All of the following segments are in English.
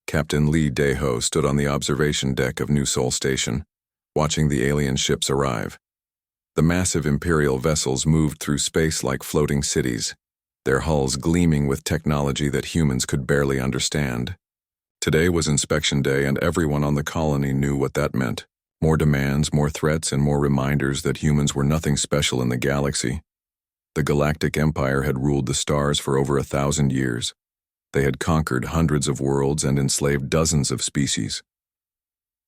Captain Lee Dae-ho stood on the observation deck of New Seoul Station, watching the alien ships arrive. The massive Imperial vessels moved through space like floating cities, their hulls gleaming with technology that humans could barely understand. Today was inspection day, and everyone on the colony knew what that meant. More demands, more threats, and more reminders that humans were nothing special in the galaxy. The Galactic Empire had ruled the stars for over 1,000 years. They had conquered hundreds of worlds and enslaved dozens of species.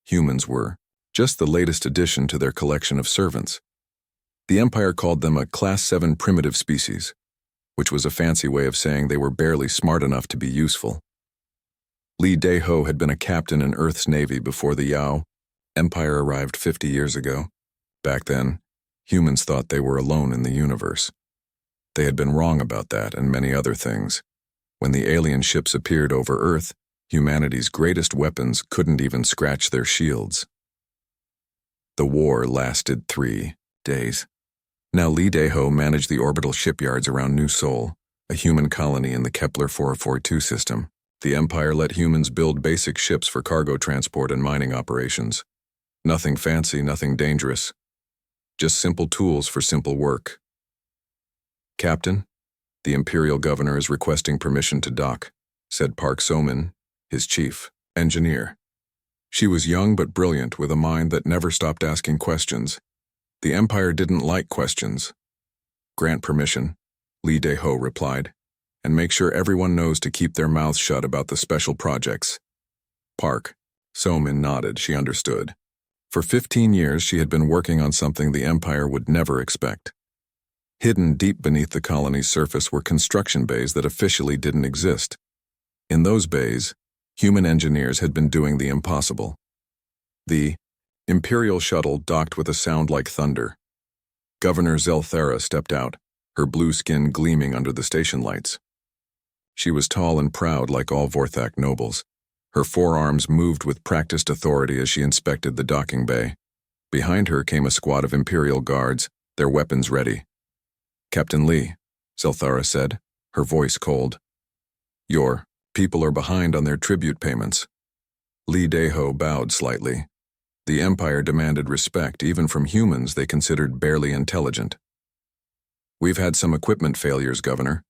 Humans were just the latest addition to their collection of servants. The Empire called them a Class 7 primitive species, which was a fancy way of saying they were barely smart enough to be useful. Lee Dae-ho had been a captain in Earth's Navy before the Yao Empire arrived 50 years ago. Back then, humans thought they were alone in the universe. They had been wrong about that and many other things. When the alien ships appeared over Earth, humanity's greatest weapons couldn't even scratch their shields. The war lasted 3 days. Now Lee Dae-ho managed the orbital shipyards around New Seoul, a human colony in the Kepler 442 system. The Empire let humans build basic ships for cargo transport and mining operations. Nothing fancy, nothing dangerous. Just simple tools for simple work. "Captain, the Imperial Governor is requesting permission to dock," said Park So-min, his chief engineer. She was young but brilliant, with a mind that never stopped asking questions. The Empire didn't like questions. "Grant permission," Lee Dae-ho replied, "and make sure everyone knows to keep their mouths shut about the special projects." Park So-min nodded. She understood. For 15 years, she had been working on something the Empire would never expect. Hidden deep beneath the colony's surface were construction bays that officially didn't exist. In those bays, human engineers had been doing the impossible. The Imperial shuttle docked with a sound like thunder. Governor Zelthara stepped out, her blue skin gleaming under the station lights. She was tall and proud like all Vorthak nobles. Her forearms moved with practiced authority as she inspected the docking bay. Behind her came a squad of Imperial guards, their weapons ready. "Captain Lee," Zelthara said, her voice cold. "Your people are behind on their tribute payments." Lee Dae-ho bowed slightly. The Empire demanded respect even from humans they considered barely intelligent. "We've had some equipment failures, Governor.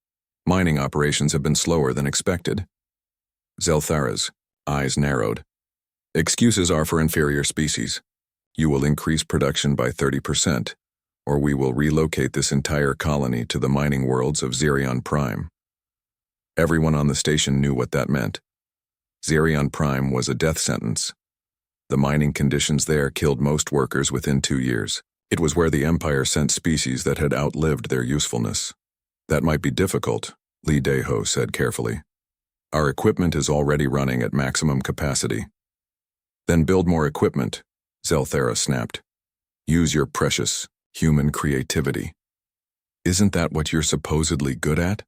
Mining operations have been slower than expected." Zelthara's eyes narrowed. "Excuses are for inferior species. You will increase production by 30%, or we will relocate this entire colony to the mining worlds of Zerion Prime." Everyone on the station knew what that meant. Zerion Prime was a death sentence. The mining conditions there killed most workers within 2 years. It was where the Empire sent species that had outlived their usefulness. "That might be difficult," Lee Dae-ho said carefully. "Our equipment is already running at maximum capacity." "Then build more equipment," Zelthara snapped. "Use your precious human creativity. Isn't that what you're supposedly good at?"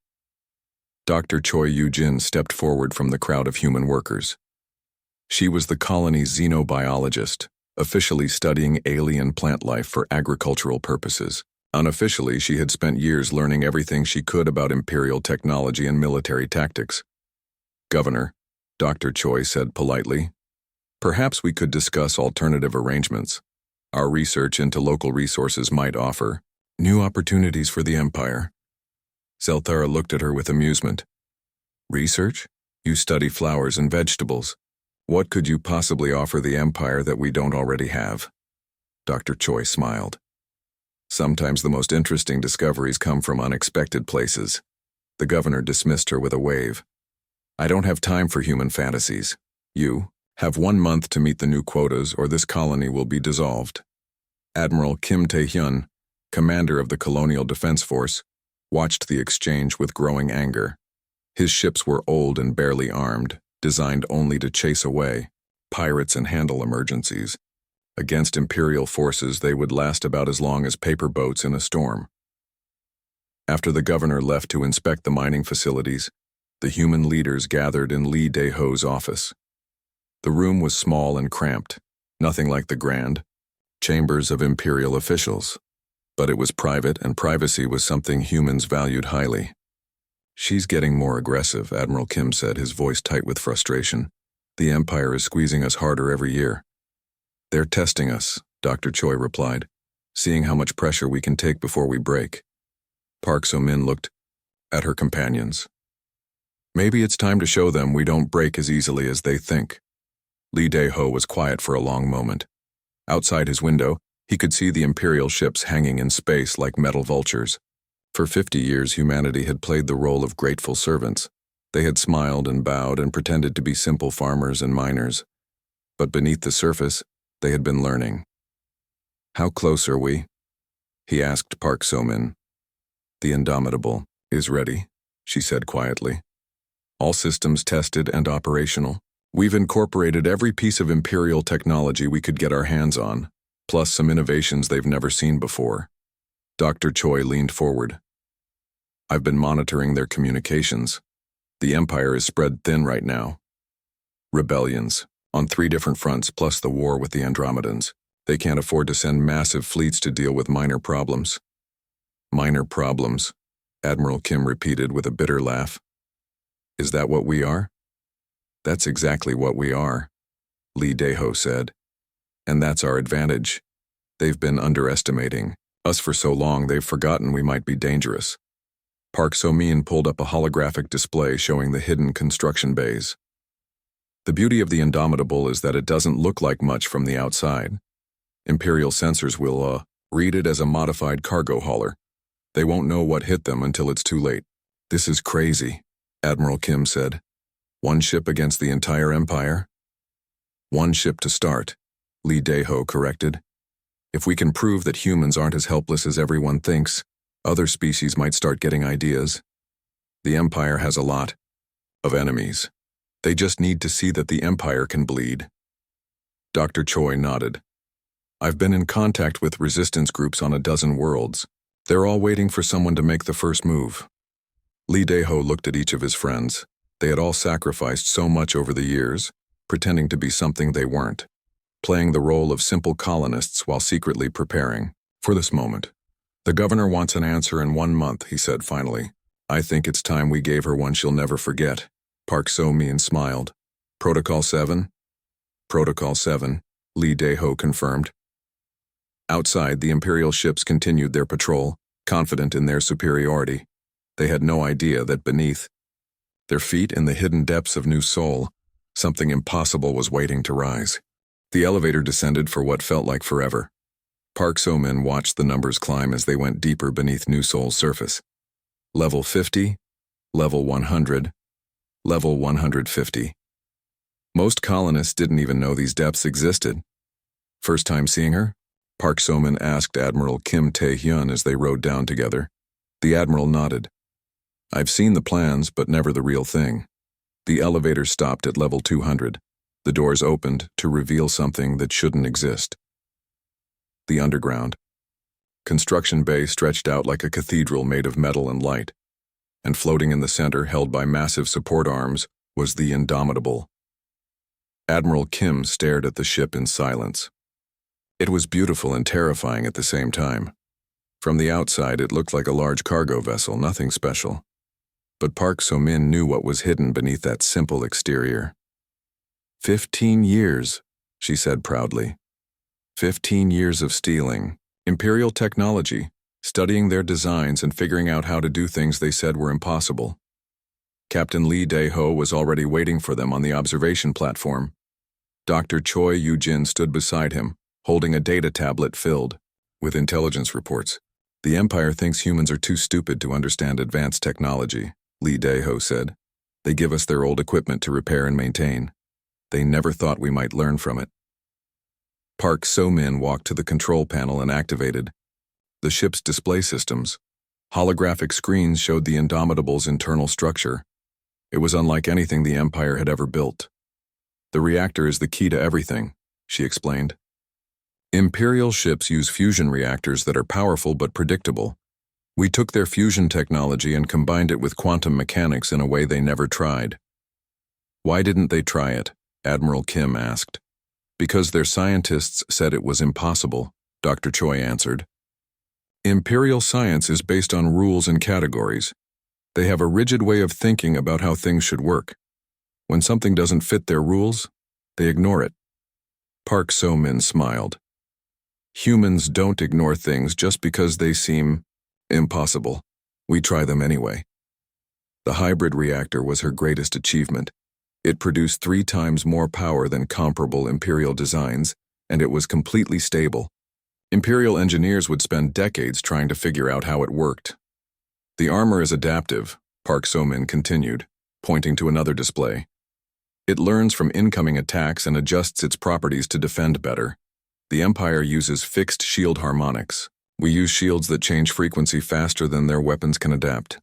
Dr. Choi Yu-jin stepped forward from the crowd of human workers. She was the colony's xenobiologist, officially studying alien plant life for agricultural purposes. Unofficially, she had spent years learning everything she could about Imperial technology and military tactics. "Governor," Dr. Choi said politely, "perhaps we could discuss alternative arrangements. Our research into local resources might offer new opportunities for the Empire." Zelthara looked at her with amusement. "Research? You study flowers and vegetables. What could you possibly offer the Empire that we don't already have?" Dr. Choi smiled. "Sometimes the most interesting discoveries come from unexpected places." The governor dismissed her with a wave. "I don't have time for human fantasies. You have 1 month to meet the new quotas, or this colony will be dissolved." Admiral Kim Tae-hyun, commander of the Colonial Defense Force, watched the exchange with growing anger. His ships were old and barely armed, designed only to chase away pirates and handle emergencies. Against Imperial forces, they would last about as long as paper boats in a storm. After the governor left to inspect the mining facilities, the human leaders gathered in Lee Dae-ho's office. The room was small and cramped, nothing like the grand chambers of Imperial officials. But it was private, and privacy was something humans valued highly. "She's getting more aggressive," Admiral Kim said, his voice tight with frustration. The Empire is squeezing us harder every year. They're testing us, Dr. Choi replied, seeing how much pressure we can take before we break. Park So-min looked at her companions. Maybe it's time to show them we don't break as easily as they think. Lee Dae-ho was quiet for a long moment. Outside his window, he could see the Imperial ships hanging in space like metal vultures. For 50 years, humanity had played the role of grateful servants. They had smiled and bowed and pretended to be simple farmers and miners. But beneath the surface, they had been learning. How close are we? He asked Park So-min. The Indomitable is ready, she said quietly. All systems tested and operational. We've incorporated every piece of Imperial technology we could get our hands on, plus some innovations they've never seen before. Dr. Choi leaned forward. I've been monitoring their communications. The Empire is spread thin right now. Rebellions, on 3 different fronts, plus the war with the Andromedans. They can't afford to send massive fleets to deal with minor problems. Minor problems, Admiral Kim repeated with a bitter laugh. Is that what we are? That's exactly what we are, Lee Dae-ho said. And that's our advantage. They've been underestimating us for so long they've forgotten we might be dangerous. Park So-min pulled up a holographic display showing the hidden construction bays. The beauty of the Indomitable is that it doesn't look like much from the outside. Imperial sensors will, read it as a modified cargo hauler. They won't know what hit them until it's too late. This is crazy, Admiral Kim said. 1 ship against the entire Empire? 1 ship to start, Lee Dae-ho corrected. If we can prove that humans aren't as helpless as everyone thinks, other species might start getting ideas. The Empire has a lot of enemies. They just need to see that the Empire can bleed. Dr. Choi nodded. I've been in contact with resistance groups on a dozen worlds. They're all waiting for someone to make the first move. Lee Dae-ho looked at each of his friends. They had all sacrificed so much over the years, pretending to be something they weren't, playing the role of simple colonists while secretly preparing for this moment. The governor wants an answer in 1 month, he said finally. I think it's time we gave her one she'll never forget. Park So-min smiled. Protocol 7? Protocol 7, Lee Dae-ho confirmed. Outside, the Imperial ships continued their patrol, confident in their superiority. They had no idea that beneath their feet in the hidden depths of New Seoul, something impossible was waiting to rise. The elevator descended for what felt like forever. Park So-min watched the numbers climb as they went deeper beneath New Seoul's surface. Level 50, level 100, level 150. Most colonists didn't even know these depths existed. First time seeing her? Park So-min asked Admiral Kim Tae-hyun as they rode down together. The Admiral nodded. I've seen the plans, but never the real thing. The elevator stopped at level 200. The doors opened to reveal something that shouldn't exist. The underground. Construction bay stretched out like a cathedral made of metal and light. And floating in the center, held by massive support arms, was the Indomitable. Admiral Kim stared at the ship in silence. It was beautiful and terrifying at the same time. From the outside, it looked like a large cargo vessel, nothing special. But Park So-min knew what was hidden beneath that simple exterior. 15 years, she said proudly. 15 years of stealing, Imperial technology, studying their designs and figuring out how to do things they said were impossible. Captain Lee Dae-ho was already waiting for them on the observation platform. Dr. Choi Yu-jin stood beside him, holding a data tablet filled with intelligence reports. The Empire thinks humans are too stupid to understand advanced technology, Lee Dae-ho said. They give us their old equipment to repair and maintain. They never thought we might learn from it. Park So-min walked to the control panel and activated the ship's display systems. Holographic screens showed the Indomitable's internal structure. It was unlike anything the Empire had ever built. The reactor is the key to everything, she explained. Imperial ships use fusion reactors that are powerful but predictable. We took their fusion technology and combined it with quantum mechanics in a way they never tried. Why didn't they try it? Admiral Kim asked. Because their scientists said it was impossible, Dr. Choi answered. Imperial science is based on rules and categories. They have a rigid way of thinking about how things should work. When something doesn't fit their rules, they ignore it. Park So-min smiled. Humans don't ignore things just because they seem impossible. We try them anyway. The hybrid reactor was her greatest achievement. It produced 3 times more power than comparable Imperial designs, and it was completely stable. Imperial engineers would spend decades trying to figure out how it worked. The armor is adaptive, Park So-min continued, pointing to another display. It learns from incoming attacks and adjusts its properties to defend better. The Empire uses fixed shield harmonics. We use shields that change frequency faster than their weapons can adapt.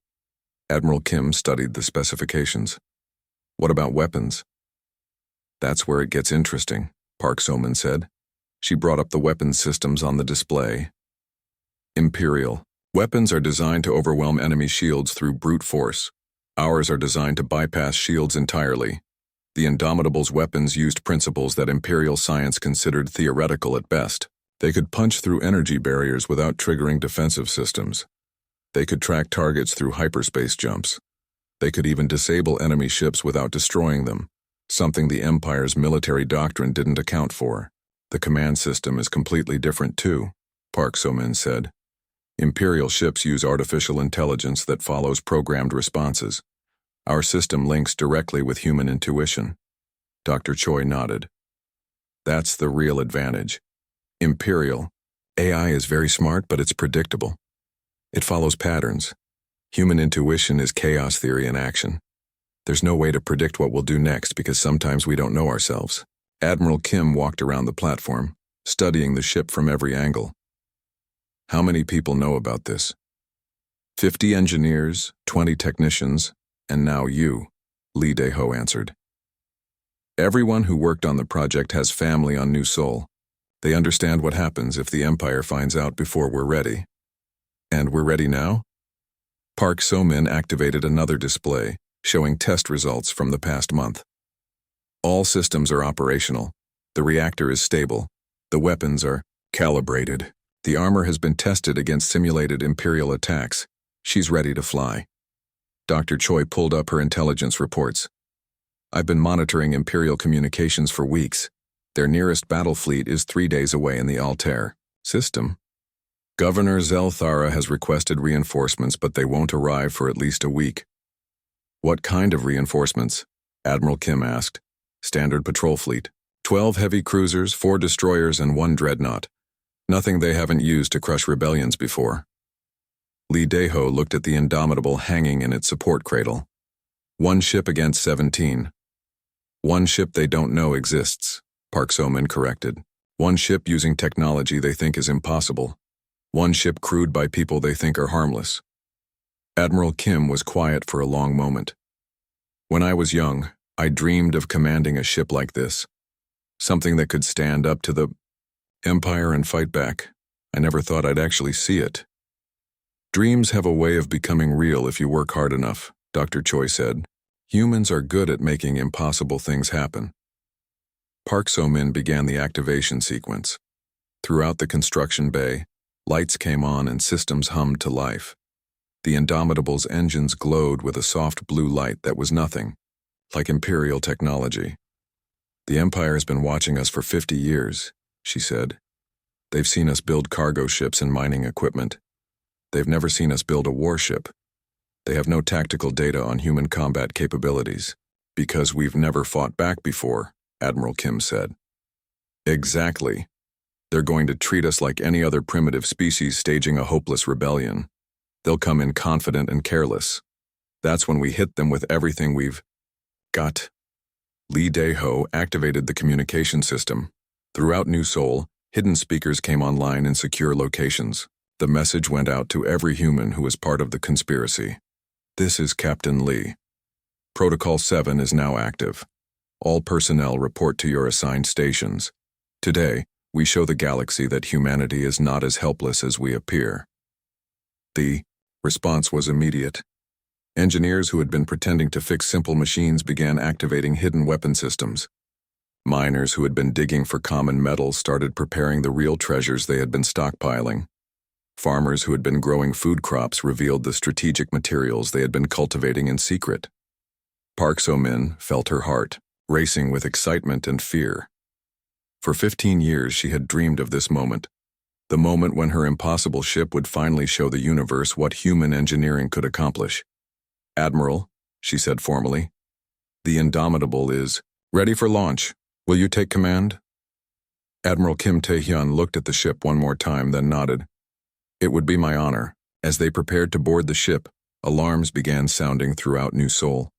Admiral Kim studied the specifications. What about weapons? That's where it gets interesting, Park So-min said. She brought up the weapons systems on the display. Imperial. Weapons are designed to overwhelm enemy shields through brute force. Ours are designed to bypass shields entirely. The Indomitable's weapons used principles that Imperial science considered theoretical at best. They could punch through energy barriers without triggering defensive systems. They could track targets through hyperspace jumps. They could even disable enemy ships without destroying them, something the Empire's military doctrine didn't account for. The command system is completely different too, Park So-min said. Imperial ships use artificial intelligence that follows programmed responses. Our system links directly with human intuition. Dr. Choi nodded. That's the real advantage. Imperial. AI is very smart, but it's predictable. It follows patterns. Human intuition is chaos theory in action. There's no way to predict what we'll do next because sometimes we don't know ourselves. Admiral Kim walked around the platform, studying the ship from every angle. How many people know about this? 50 engineers, 20 technicians, and now you, Lee Dae-ho answered. Everyone who worked on the project has family on New Seoul. They understand what happens if the Empire finds out before we're ready. And we're ready now? Park So-min activated another display, showing test results from the past month. All systems are operational. The reactor is stable. The weapons are calibrated. The armor has been tested against simulated Imperial attacks. She's ready to fly. Dr. Choi pulled up her intelligence reports. I've been monitoring Imperial communications for weeks. Their nearest battle fleet is 3 days away in the Altair system. Governor Zelthara has requested reinforcements, but they won't arrive for at least a week. What kind of reinforcements? Admiral Kim asked. Standard patrol fleet. 12 heavy cruisers, 4 destroyers, and 1 dreadnought. Nothing they haven't used to crush rebellions before. Lee Dae-ho looked at the Indomitable hanging in its support cradle. 1 ship against 17. 1 ship they don't know exists, Park So-min corrected. 1 ship using technology they think is impossible. 1 ship crewed by people they think are harmless. Admiral Kim was quiet for a long moment. When I was young, I dreamed of commanding a ship like this. Something that could stand up to the Empire and fight back. I never thought I'd actually see it. Dreams have a way of becoming real if you work hard enough, Dr. Choi said. Humans are good at making impossible things happen. Park So-min began the activation sequence. Throughout the construction bay, lights came on and systems hummed to life. The Indomitable's engines glowed with a soft blue light that was nothing, like Imperial technology. The Empire has been watching us for 50 years, she said. They've seen us build cargo ships and mining equipment. They've never seen us build a warship. They have no tactical data on human combat capabilities. Because we've never fought back before, Admiral Kim said. Exactly. They're going to treat us like any other primitive species staging a hopeless rebellion. They'll come in confident and careless. That's when we hit them with everything we've got. Lee Dae-ho activated the communication system. Throughout New Seoul, hidden speakers came online in secure locations. The message went out to every human who is part of the conspiracy. This is Captain Lee. Protocol 7 is now active. All personnel report to your assigned stations. Today, we show the galaxy that humanity is not as helpless as we appear. The response was immediate. Engineers who had been pretending to fix simple machines began activating hidden weapon systems. Miners who had been digging for common metals started preparing the real treasures they had been stockpiling. Farmers who had been growing food crops revealed the strategic materials they had been cultivating in secret. Park So-min felt her heart racing with excitement and fear. For 15 years she had dreamed of this moment, the moment when her impossible ship would finally show the universe what human engineering could accomplish. "Admiral," she said formally, "the Indomitable is ready for launch. Will you take command?" Admiral Kim Tae-hyun looked at the ship one more time, then nodded. "It would be my honor." As they prepared to board the ship, alarms began sounding throughout New Seoul.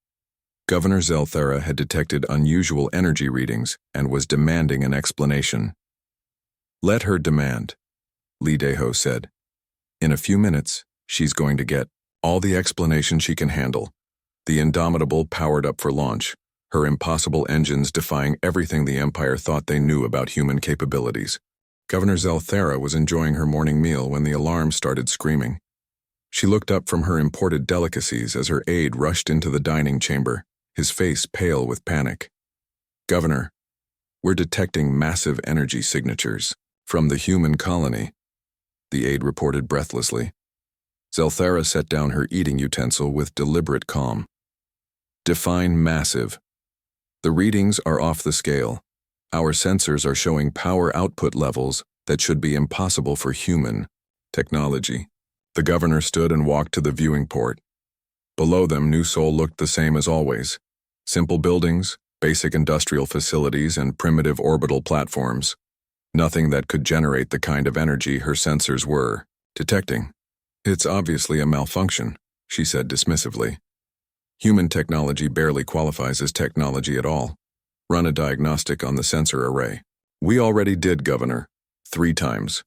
Governor Zelthara had detected unusual energy readings and was demanding an explanation. "Let her demand," Lee Dae-ho said. "In a few minutes, she's going to get all the explanation she can handle." The Indomitable powered up for launch, her impossible engines defying everything the Empire thought they knew about human capabilities. Governor Zelthara was enjoying her morning meal when the alarm started screaming. She looked up from her imported delicacies as her aide rushed into the dining chamber, his face pale with panic. "Governor, we're detecting massive energy signatures from the human colony," the aide reported breathlessly. Zelthara set down her eating utensil with deliberate calm. "Define massive. The readings are off the scale. Our sensors are showing power output levels that should be impossible for human technology." The governor stood and walked to the viewing port. Below them, New Seoul looked the same as always. Simple buildings, basic industrial facilities, and primitive orbital platforms. Nothing that could generate the kind of energy her sensors were detecting. "It's obviously a malfunction," she said dismissively. "Human technology barely qualifies as technology at all. Run a diagnostic on the sensor array." "We already did, Governor. 3 times.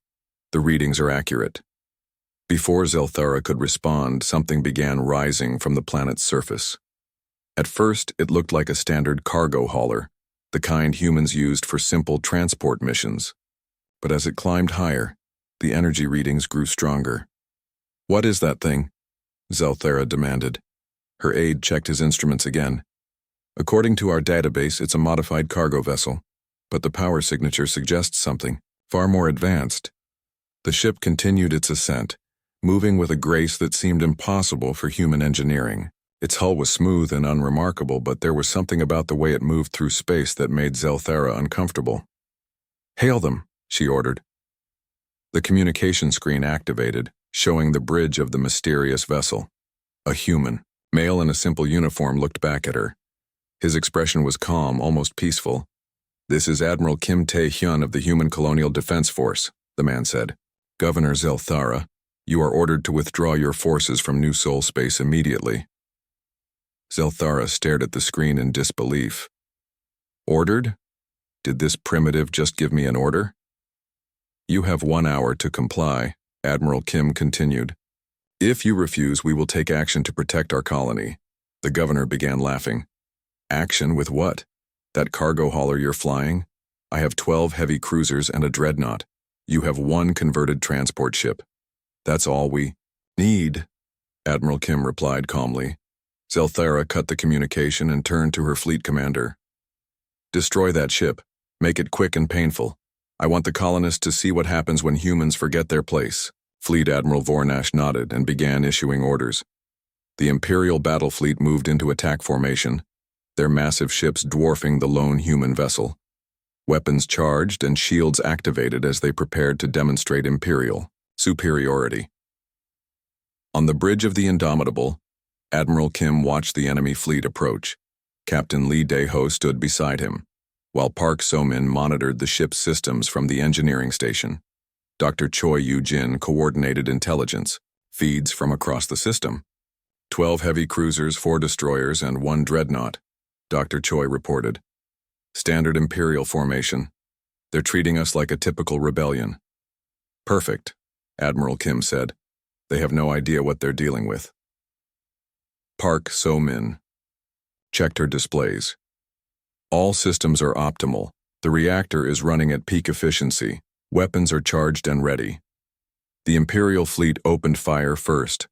The readings are accurate." Before Zelthara could respond, something began rising from the planet's surface. At first, it looked like a standard cargo hauler, the kind humans used for simple transport missions. But as it climbed higher, the energy readings grew stronger. "What is that thing?" Zelthara demanded. Her aide checked his instruments again. "According to our database, it's a modified cargo vessel, but the power signature suggests something far more advanced." The ship continued its ascent, moving with a grace that seemed impossible for human engineering. Its hull was smooth and unremarkable, but there was something about the way it moved through space that made Zelthara uncomfortable. "Hail them," she ordered. The communication screen activated, showing the bridge of the mysterious vessel. A human, male in a simple uniform, looked back at her. His expression was calm, almost peaceful. "This is Admiral Kim Tae-hyun of the Human Colonial Defense Force," the man said. "Governor Zelthara, you are ordered to withdraw your forces from New Seoul space immediately." Zelthara stared at the screen in disbelief. "Ordered? Did this primitive just give me an order?" "You have 1 hour to comply," Admiral Kim continued. "If you refuse, we will take action to protect our colony." The governor began laughing. "Action with what? That cargo hauler you're flying? I have 12 heavy cruisers and a dreadnought. You have 1 converted transport ship. That's all we need," Admiral Kim replied calmly. Zelthara cut the communication and turned to her fleet commander. "Destroy that ship. Make it quick and painful. I want the colonists to see what happens when humans forget their place." Fleet Admiral Vornash nodded and began issuing orders. The Imperial battle fleet moved into attack formation, their massive ships dwarfing the lone human vessel. Weapons charged and shields activated as they prepared to demonstrate Imperial superiority. On the bridge of the Indomitable, Admiral Kim watched the enemy fleet approach. Captain Lee Dae-ho stood beside him, while Park So-min monitored the ship's systems from the engineering station. Dr. Choi Yu-jin coordinated intelligence feeds from across the system. 12 heavy cruisers, 4 destroyers, and 1 dreadnought, Dr. Choi reported. "Standard Imperial formation. They're treating us like a typical rebellion." "Perfect," Admiral Kim said. "They have no idea what they're dealing with." Park So-min checked her displays. "All systems are optimal. The reactor is running at peak efficiency. Weapons are charged and ready." The Imperial fleet opened fire first.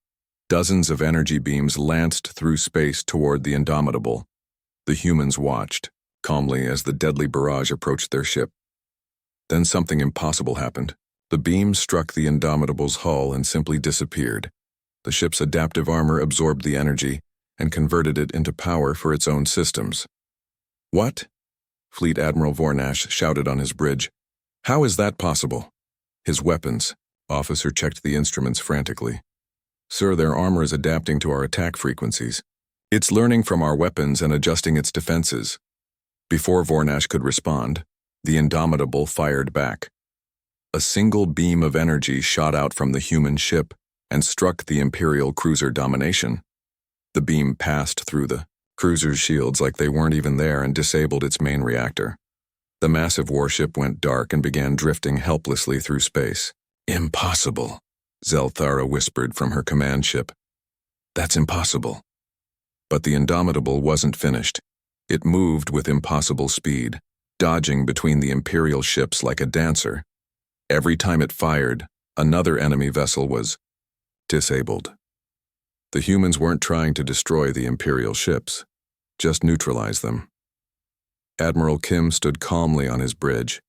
Dozens of energy beams lanced through space toward the Indomitable. The humans watched calmly as the deadly barrage approached their ship. Then something impossible happened. The beams struck the Indomitable's hull and simply disappeared. The ship's adaptive armor absorbed the energy, and converted it into power for its own systems. What? Fleet Admiral Vornash shouted on his bridge. How is that possible? His weapons. Officer checked the instruments frantically. Sir, their armor is adapting to our attack frequencies. It's learning from our weapons and adjusting its defenses. Before Vornash could respond, the Indomitable fired back. A single beam of energy shot out from the human ship and struck the Imperial cruiser Domination. The beam passed through the cruiser's shields like they weren't even there and disabled its main reactor. The massive warship went dark and began drifting helplessly through space. Impossible, Zelthara whispered from her command ship. That's impossible. But the Indomitable wasn't finished. It moved with impossible speed, dodging between the Imperial ships like a dancer. Every time it fired, another enemy vessel was disabled. The humans weren't trying to destroy the Imperial ships, just neutralize them. Admiral Kim stood calmly on his bridge,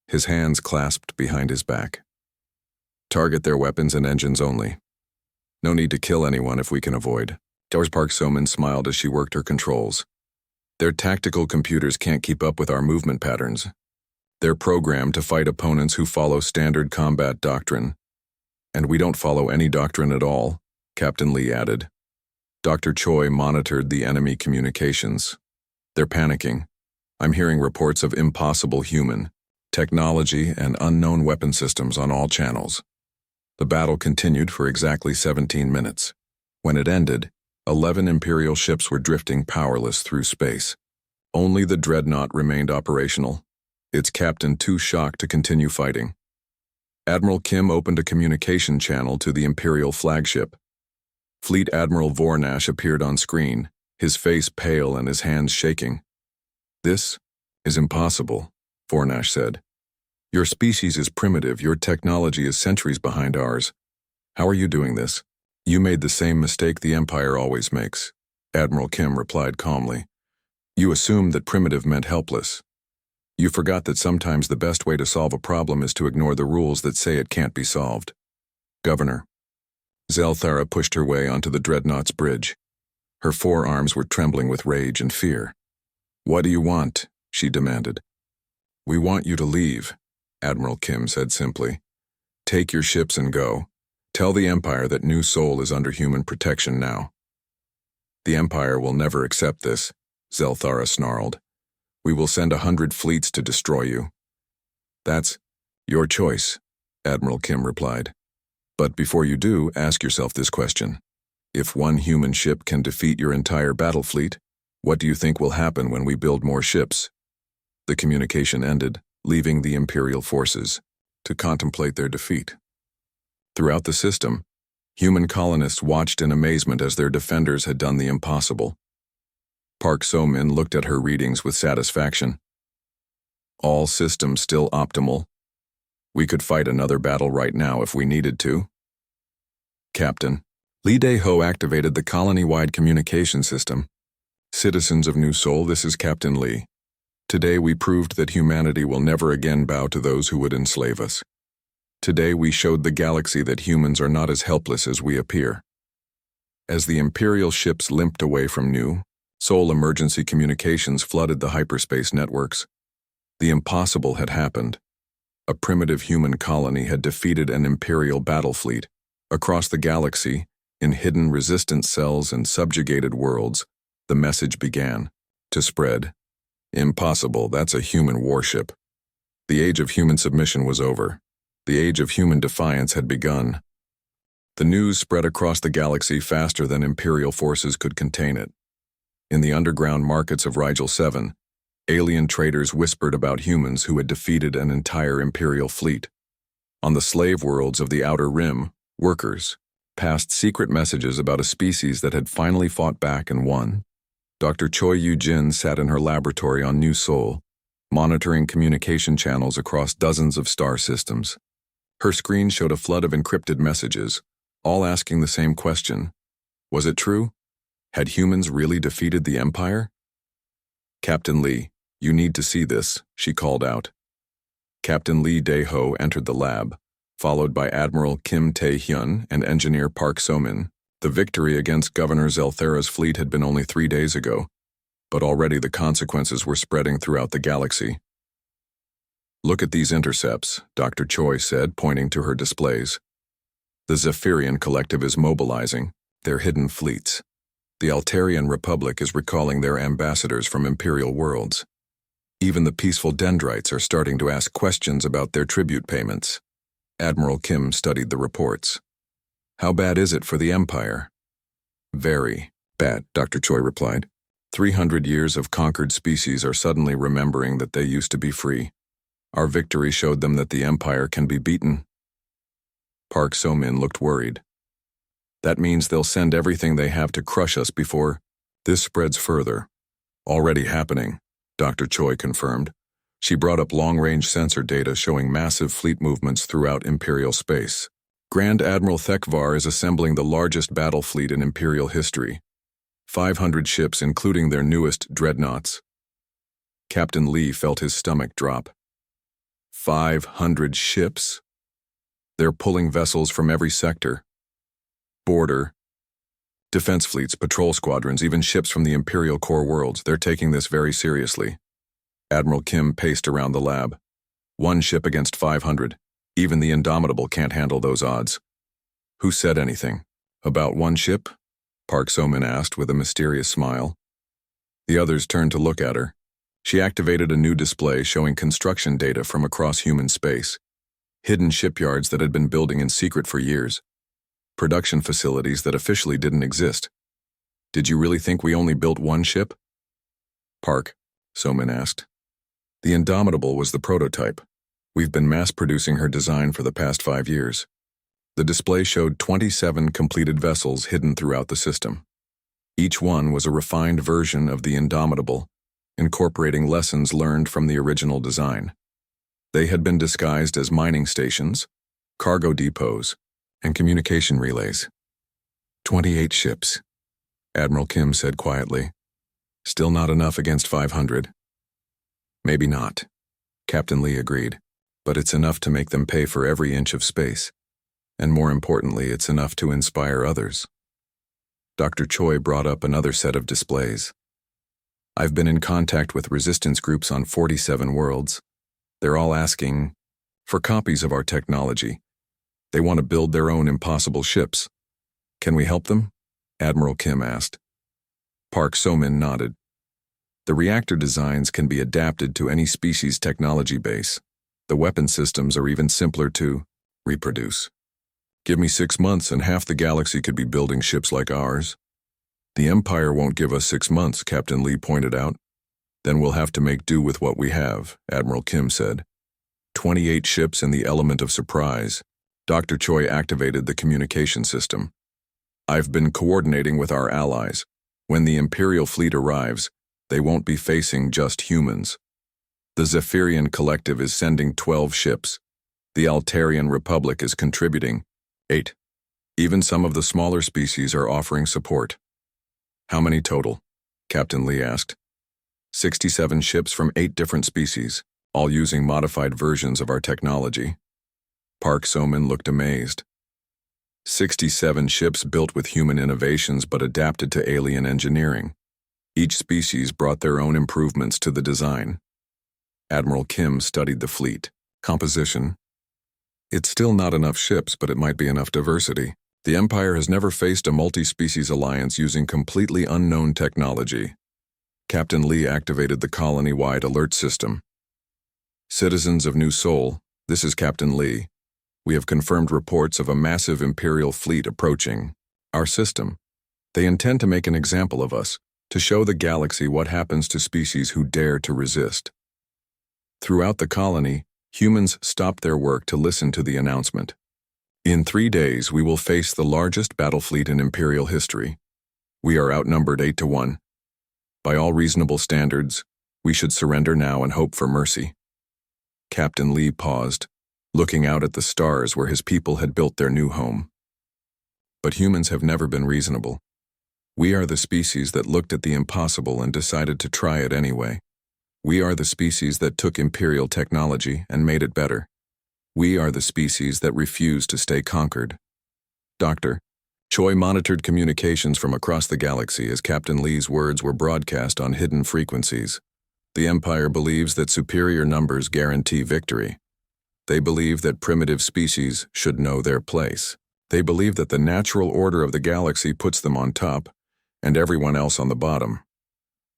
his hands clasped behind his back. Target their weapons and engines only. No need to kill anyone if we can avoid. Park Somin smiled as she worked her controls. Their tactical computers can't keep up with our movement patterns. They're programmed to fight opponents who follow standard combat doctrine. And we don't follow any doctrine at all, Captain Lee added. Dr. Choi monitored the enemy communications. They're panicking. I'm hearing reports of impossible human, technology, and unknown weapon systems on all channels. The battle continued for exactly 17 minutes. When it ended, 11 Imperial ships were drifting powerless through space. Only the Dreadnought remained operational, its captain too shocked to continue fighting. Admiral Kim opened a communication channel to the Imperial flagship. Fleet Admiral Vornash appeared on screen, his face pale and his hands shaking. This is impossible, Vornash said. Your species is primitive, your technology is centuries behind ours. How are you doing this? You made the same mistake the Empire always makes, Admiral Kim replied calmly. You assumed that primitive meant helpless. You forgot that sometimes the best way to solve a problem is to ignore the rules that say it can't be solved. Governor. Zelthara pushed her way onto the Dreadnought's bridge. Her forearms were trembling with rage and fear. What do you want? She demanded. We want you to leave, Admiral Kim said simply. Take your ships and go. Tell the Empire that New Sol is under human protection now. The Empire will never accept this, Zelthara snarled. We will send 100 fleets to destroy you. That's your choice, Admiral Kim replied. But before you do, ask yourself this question. If one human ship can defeat your entire battle fleet, what do you think will happen when we build more ships? The communication ended, leaving the Imperial forces to contemplate their defeat. Throughout the system, human colonists watched in amazement as their defenders had done the impossible. Park So-min looked at her readings with satisfaction. All systems still optimal. We could fight another battle right now if we needed to. Captain, Lee Dae-ho activated the colony-wide communication system. Citizens of New Sol, this is Captain Lee. Today we proved that humanity will never again bow to those who would enslave us. Today we showed the galaxy that humans are not as helpless as we appear. As the Imperial ships limped away from New Sol, emergency communications flooded the hyperspace networks. The impossible had happened. A primitive human colony had defeated an Imperial battle fleet. Across the galaxy, in hidden resistance cells and subjugated worlds, the message began to spread. Impossible, that's a human warship. The age of human submission was over. The age of human defiance had begun. The news spread across the galaxy faster than Imperial forces could contain it. In the underground markets of Rigel 7, alien traders whispered about humans who had defeated an entire Imperial fleet. On the slave worlds of the Outer Rim, workers passed secret messages about a species that had finally fought back and won. Dr. Choi Yu-jin sat in her laboratory on New Sol, monitoring communication channels across dozens of star systems. Her screen showed a flood of encrypted messages, all asking the same question. Was it true? Had humans really defeated the Empire? Captain Lee, you need to see this, she called out. Captain Lee Dae-ho entered the lab, followed by Admiral Kim Tae-hyun and Engineer Park So-min. The victory against Governor Zelthera's fleet had been only 3 days ago, but already the consequences were spreading throughout the galaxy. "Look at these intercepts," Dr. Choi said, pointing to her displays. "The Zephyrian Collective is mobilizing their hidden fleets. The Altarian Republic is recalling their ambassadors from Imperial worlds. Even the peaceful Dendrites are starting to ask questions about their tribute payments." Admiral Kim studied the reports. "How bad is it for the Empire?" "Very bad," Dr. Choi replied. 300 years of conquered species are suddenly remembering that they used to be free. Our victory showed them that the Empire can be beaten." Park So-min looked worried. "That means they'll send everything they have to crush us before this spreads further." "Already happening," Dr. Choi confirmed. She brought up long-range sensor data showing massive fleet movements throughout Imperial space. Grand Admiral Thekvar is assembling the largest battle fleet in Imperial history. 500 ships, including their newest dreadnoughts. Captain Lee felt his stomach drop. 500 ships? They're pulling vessels from every sector. Border, defense fleets, patrol squadrons, even ships from the Imperial core worlds. They're taking this very seriously. Admiral Kim paced around the lab. 1 ship against 500. Even the Indomitable can't handle those odds. "Who said anything about 1 ship?" Park So-min asked with a mysterious smile. The others turned to look at her. She activated a new display showing construction data from across human space. Hidden shipyards that had been building in secret for years. Production facilities that officially didn't exist. "Did you really think we only built 1 ship?" Park So-min asked. "The Indomitable was the prototype. We've been mass-producing her design for the past 5 years." The display showed 27 completed vessels hidden throughout the system. Each one was a refined version of the Indomitable, incorporating lessons learned from the original design. They had been disguised as mining stations, cargo depots, and communication relays. 28 ships, Admiral Kim said quietly. "Still not enough against 500. "Maybe not," Captain Lee agreed, "but it's enough to make them pay for every inch of space. And more importantly, it's enough to inspire others." Dr. Choi brought up another set of displays. "I've been in contact with resistance groups on 47 worlds. They're all asking for copies of our technology. They want to build their own impossible ships. Can we help them?" Admiral Kim asked. Park So-min nodded. "The reactor designs can be adapted to any species' technology base. The weapon systems are even simpler to reproduce. Give me 6 months and half the galaxy could be building ships like ours." "The Empire won't give us 6 months," Captain Lee pointed out. "Then we'll have to make do with what we have," Admiral Kim said. 28 ships in the element of surprise. Dr. Choi activated the communication system. "I've been coordinating with our allies. When the Imperial fleet arrives, they won't be facing just humans. The Zephyrian Collective is sending 12 ships. The Altarian Republic is contributing 8. Even some of the smaller species are offering support." "How many total?" Captain Lee asked. 67 ships from 8 different species, all using modified versions of our technology. Park So-min looked amazed. 67 ships built with human innovations but adapted to alien engineering. Each species brought their own improvements to the design. Admiral Kim studied the fleet composition. "It's still not enough ships, but it might be enough diversity. The Empire has never faced a multi-species alliance using completely unknown technology." Captain Lee activated the colony-wide alert system. "Citizens of New Seoul, this is Captain Lee. We have confirmed reports of a massive Imperial fleet approaching our system. They intend to make an example of us, to show the galaxy what happens to species who dare to resist." Throughout the colony, humans stopped their work to listen to the announcement. "In 3 days, we will face the largest battle fleet in Imperial history. We are outnumbered 8 to 1. By all reasonable standards, we should surrender now and hope for mercy." Captain Lee paused, looking out at the stars where his people had built their new home. "But humans have never been reasonable. We are the species that looked at the impossible and decided to try it anyway. We are the species that took Imperial technology and made it better. We are the species that refused to stay conquered." Dr. Choi monitored communications from across the galaxy as Captain Lee's words were broadcast on hidden frequencies. The Empire believes that superior numbers guarantee victory. They believe that primitive species should know their place. They believe that the natural order of the galaxy puts them on top and everyone else on the bottom.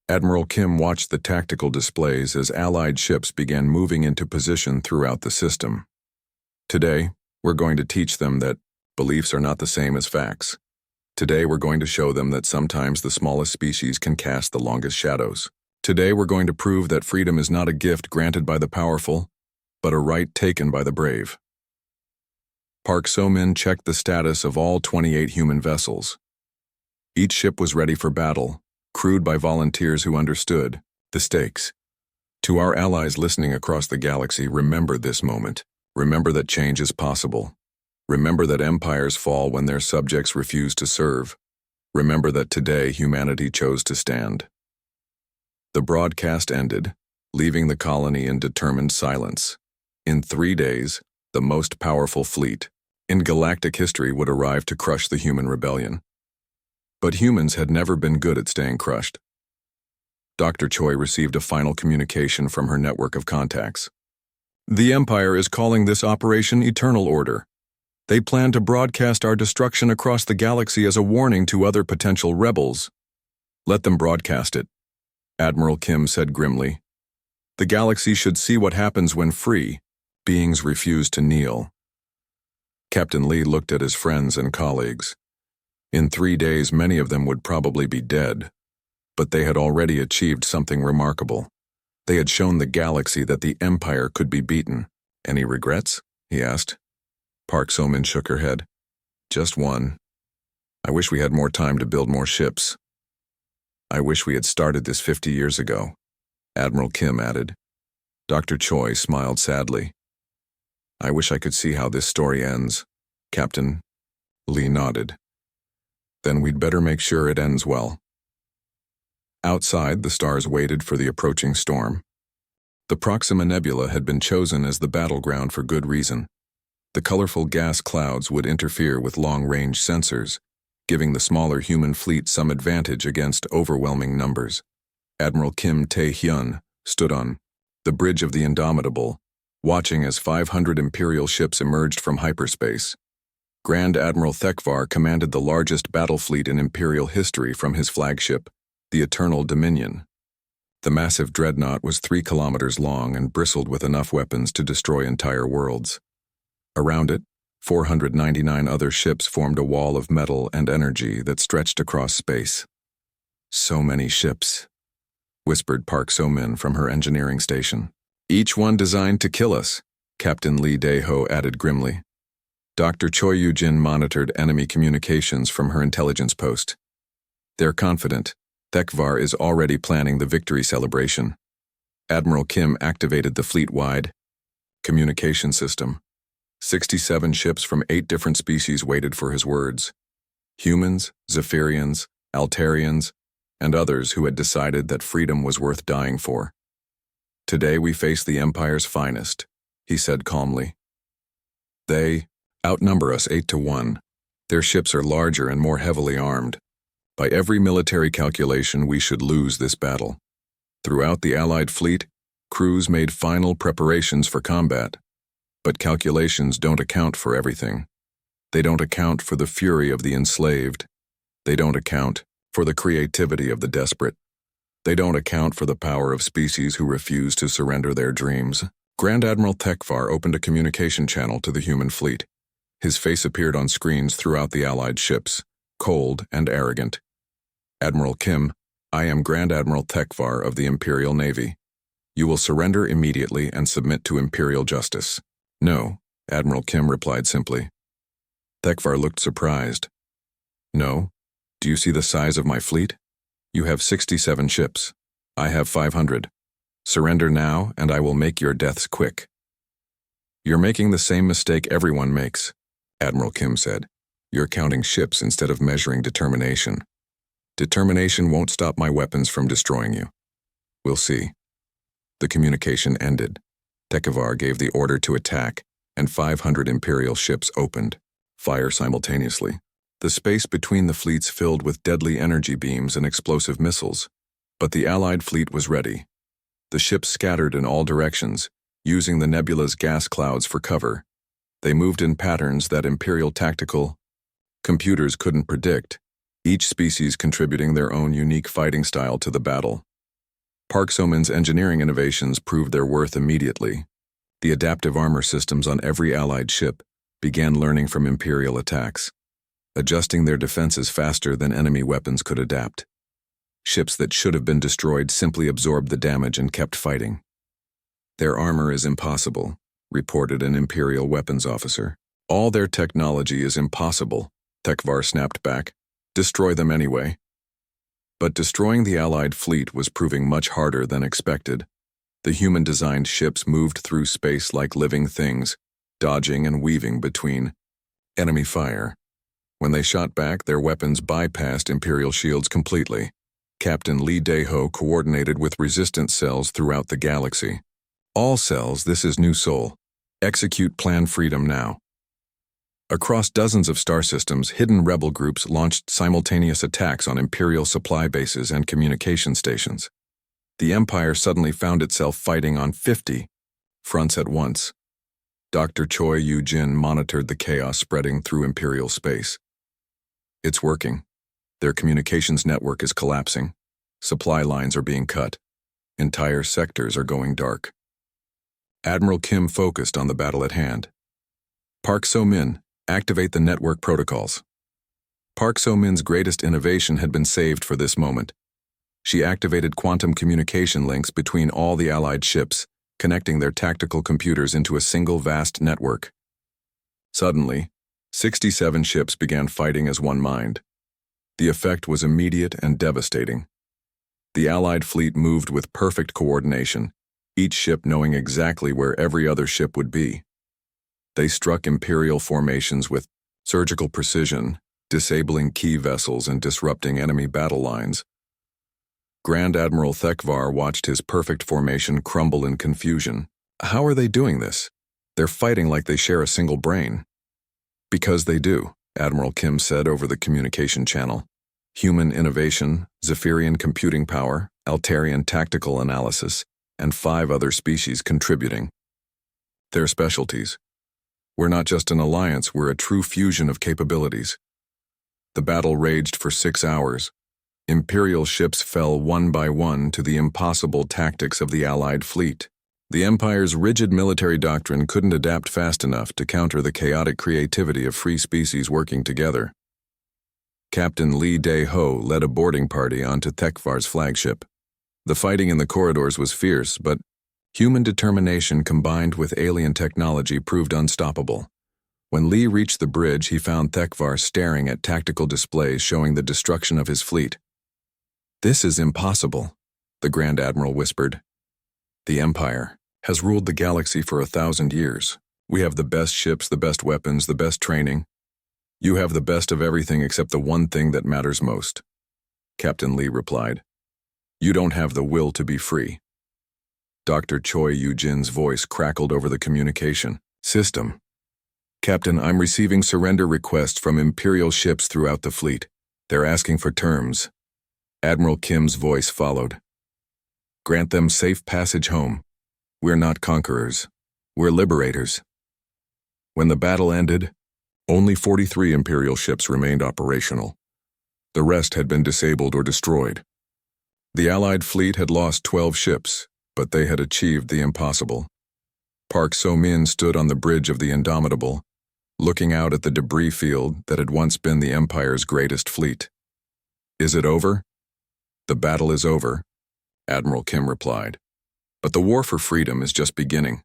Admiral Kim watched the tactical displays as Allied ships began moving into position throughout the system. Today, we're going to teach them that beliefs are not the same as facts. Today, we're going to show them that sometimes the smallest species can cast the longest shadows. Today, we're going to prove that freedom is not a gift granted by the powerful, but a right taken by the brave. Park So-min checked the status of all 28 human vessels. Each ship was ready for battle, crewed by volunteers who understood the stakes. To our allies listening across the galaxy, remember this moment. Remember that change is possible. Remember that empires fall when their subjects refuse to serve. Remember that today humanity chose to stand. The broadcast ended, leaving the colony in determined silence. In 3 days, the most powerful fleet in galactic history would arrive to crush the human rebellion. But humans had never been good at staying crushed. Dr. Choi received a final communication from her network of contacts. The Empire is calling this Operation Eternal Order. They plan to broadcast our destruction across the galaxy as a warning to other potential rebels. Let them broadcast it, Admiral Kim said grimly. The galaxy should see what happens when free beings refuse to kneel. Captain Lee looked at his friends and colleagues. In 3 days, many of them would probably be dead, but they had already achieved something remarkable. They had shown the galaxy that the Empire could be beaten. Any regrets? He asked. Park So-min shook her head. Just one. I wish we had more time to build more ships. I wish we had started this 50 years ago, Admiral Kim added. Dr. Choi smiled sadly. I wish I could see how this story ends. Captain Lee nodded. Then we'd better make sure it ends well. Outside, the stars waited for the approaching storm. The Proxima Nebula had been chosen as the battleground for good reason. The colorful gas clouds would interfere with long-range sensors, giving the smaller human fleet some advantage against overwhelming numbers. Admiral Kim Tae-hyun stood on the bridge of the Indomitable, watching as 500 Imperial ships emerged from hyperspace. Grand Admiral Thekvar commanded the largest battle fleet in Imperial history from his flagship, the Eternal Dominion. The massive dreadnought was 3 kilometers long and bristled with enough weapons to destroy entire worlds. Around it, 499 other ships formed a wall of metal and energy that stretched across space. So many ships, whispered Park So-min from her engineering station. Each one designed to kill us, Captain Lee Dae-ho added grimly. Dr. Choi Yu-jin monitored enemy communications from her intelligence post. They're confident. Thekvar is already planning the victory celebration. Admiral Kim activated the fleet-wide communication system. 67 ships from 8 different species waited for his words. Humans, Zephyrians, Altarians, and others who had decided that freedom was worth dying for. Today we face the Empire's finest, he said calmly. They outnumber us 8-1. Their ships are larger and more heavily armed. By every military calculation, we should lose this battle. Throughout the Allied fleet, crews made final preparations for combat. But calculations don't account for everything. They don't account for the fury of the enslaved. They don't account for the creativity of the desperate. They don't account for the power of species who refuse to surrender their dreams. Grand Admiral Thekvar opened a communication channel to the human fleet. His face appeared on screens throughout the Allied ships, cold and arrogant. Admiral Kim, I am Grand Admiral Thekvar of the Imperial Navy. You will surrender immediately and submit to Imperial justice. No, Admiral Kim replied simply. Thekvar looked surprised. No? Do you see the size of my fleet? You have 67 ships. I have 500. Surrender now, and I will make your deaths quick. You're making the same mistake everyone makes, Admiral Kim said. You're counting ships instead of measuring determination. Determination won't stop my weapons from destroying you. We'll see. The communication ended. Thekvar gave the order to attack, and 500 Imperial ships opened fire simultaneously. The space between the fleets filled with deadly energy beams and explosive missiles. But the Allied fleet was ready. The ships scattered in all directions, using the nebula's gas clouds for cover. They moved in patterns that Imperial tactical computers couldn't predict, each species contributing their own unique fighting style to the battle. Park So-min's engineering innovations proved their worth immediately. The adaptive armor systems on every Allied ship began learning from Imperial attacks, adjusting their defenses faster than enemy weapons could adapt. Ships that should have been destroyed simply absorbed the damage and kept fighting. Their armor is impossible, reported an Imperial weapons officer. All their technology is impossible, Tekvar snapped back. Destroy them anyway. But destroying the Allied fleet was proving much harder than expected. The human-designed ships moved through space like living things, dodging and weaving between enemy fire. When they shot back, their weapons bypassed Imperial shields completely. Captain Lee Dae-ho coordinated with resistance cells throughout the galaxy. All cells, this is New Sol. Execute Plan Freedom now. Across dozens of star systems, hidden rebel groups launched simultaneous attacks on Imperial supply bases and communication stations. The Empire suddenly found itself fighting on 50 fronts at once. Dr. Choi Yu-jin monitored the chaos spreading through Imperial space. It's working. Their communications network is collapsing. Supply lines are being cut. Entire sectors are going dark. Admiral Kim focused on the battle at hand. Park So-min, activate the network protocols. Park So-min's greatest innovation had been saved for this moment. She activated quantum communication links between all the Allied ships, connecting their tactical computers into a single vast network. Suddenly, 67 ships began fighting as one mind. The effect was immediate and devastating. The Allied fleet moved with perfect coordination, each ship knowing exactly where every other ship would be. They struck Imperial formations with surgical precision, disabling key vessels and disrupting enemy battle lines. Grand Admiral Tekvar watched his perfect formation crumble in confusion. How are they doing this? They're fighting like they share a single brain. Because they do, Admiral Kim said over the communication channel. Human innovation, Zephyrian computing power, Altarian tactical analysis, and 5 other species contributing. Their specialties. We're not just an alliance, we're a true fusion of capabilities. The battle raged for 6 hours. Imperial ships fell one by one to the impossible tactics of the Allied fleet. The Empire's rigid military doctrine couldn't adapt fast enough to counter the chaotic creativity of free species working together. Captain Lee Dae-ho led a boarding party onto Tekvar's flagship. The fighting in the corridors was fierce, but human determination combined with alien technology proved unstoppable. When Lee reached the bridge, he found Tekvar staring at tactical displays showing the destruction of his fleet. "This is impossible," the Grand Admiral whispered. "The Empire has ruled the galaxy for 1,000 years. We have the best ships, the best weapons, the best training. You have the best of everything except the one thing that matters most," Captain Lee replied. "You don't have the will to be free." Dr. Choi Yu-jin's voice crackled over the communication system. "Captain, I'm receiving surrender requests from Imperial ships throughout the fleet. They're asking for terms." Admiral Kim's voice followed. "Grant them safe passage home. We're not conquerors. We're liberators." When the battle ended, only 43 Imperial ships remained operational. The rest had been disabled or destroyed. The Allied fleet had lost 12 ships, but they had achieved the impossible. Park So-min stood on the bridge of the Indomitable, looking out at the debris field that had once been the Empire's greatest fleet. "Is it over?" "The battle is over," Admiral Kim replied. "But the war for freedom is just beginning."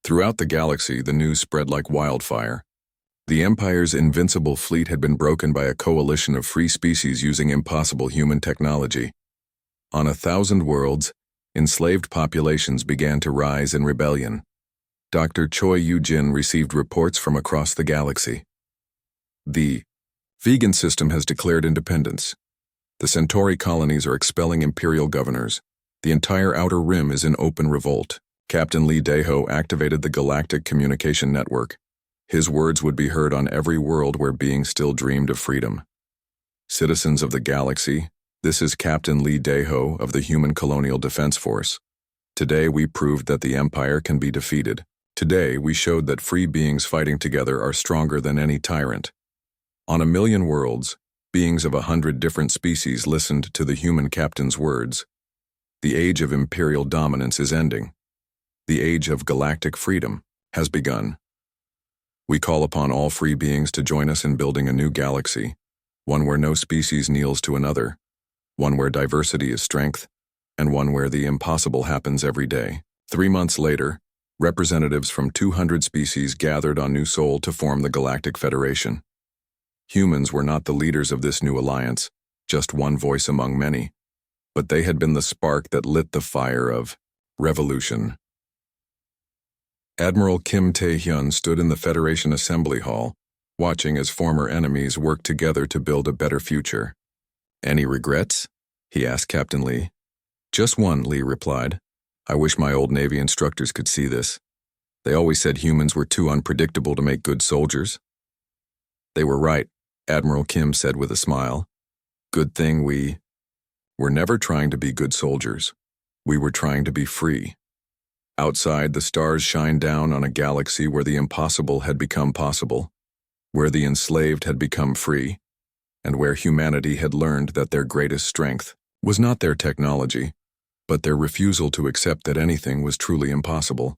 Throughout the galaxy, the news spread like wildfire. The Empire's invincible fleet had been broken by a coalition of free species using impossible human technology. On 1,000 worlds, enslaved populations began to rise in rebellion. Dr. Choi Yu-jin received reports from across the galaxy. The vegan system has declared independence. The Centauri colonies are expelling Imperial governors. The entire Outer Rim is in open revolt. Captain Lee Dae-ho activated the Galactic Communication Network. His words would be heard on every world where beings still dreamed of freedom. Citizens of the galaxy, this is Captain Lee Daeho of the Human Colonial Defense Force. Today we proved that the Empire can be defeated. Today we showed that free beings fighting together are stronger than any tyrant. On a million worlds, beings of 100 different species listened to the human captain's words. The age of imperial dominance is ending. The age of galactic freedom has begun. We call upon all free beings to join us in building a new galaxy, one where no species kneels to another, one where diversity is strength, and one where the impossible happens every day. 3 months later, representatives from 200 species gathered on New Sol to form the Galactic Federation. Humans were not the leaders of this new alliance, just one voice among many, but they had been the spark that lit the fire of revolution. Admiral Kim Tae-hyun stood in the Federation Assembly Hall, watching as former enemies worked together to build a better future. "Any regrets?" he asked Captain Lee. "Just one," Lee replied. "I wish my old Navy instructors could see this. They always said humans were too unpredictable to make good soldiers." "They were right," Admiral Kim said with a smile. "Good thing we were never trying to be good soldiers. We were trying to be free." Outside, the stars shine down on a galaxy where the impossible had become possible, where the enslaved had become free, and where humanity had learned that their greatest strength was not their technology, but their refusal to accept that anything was truly impossible.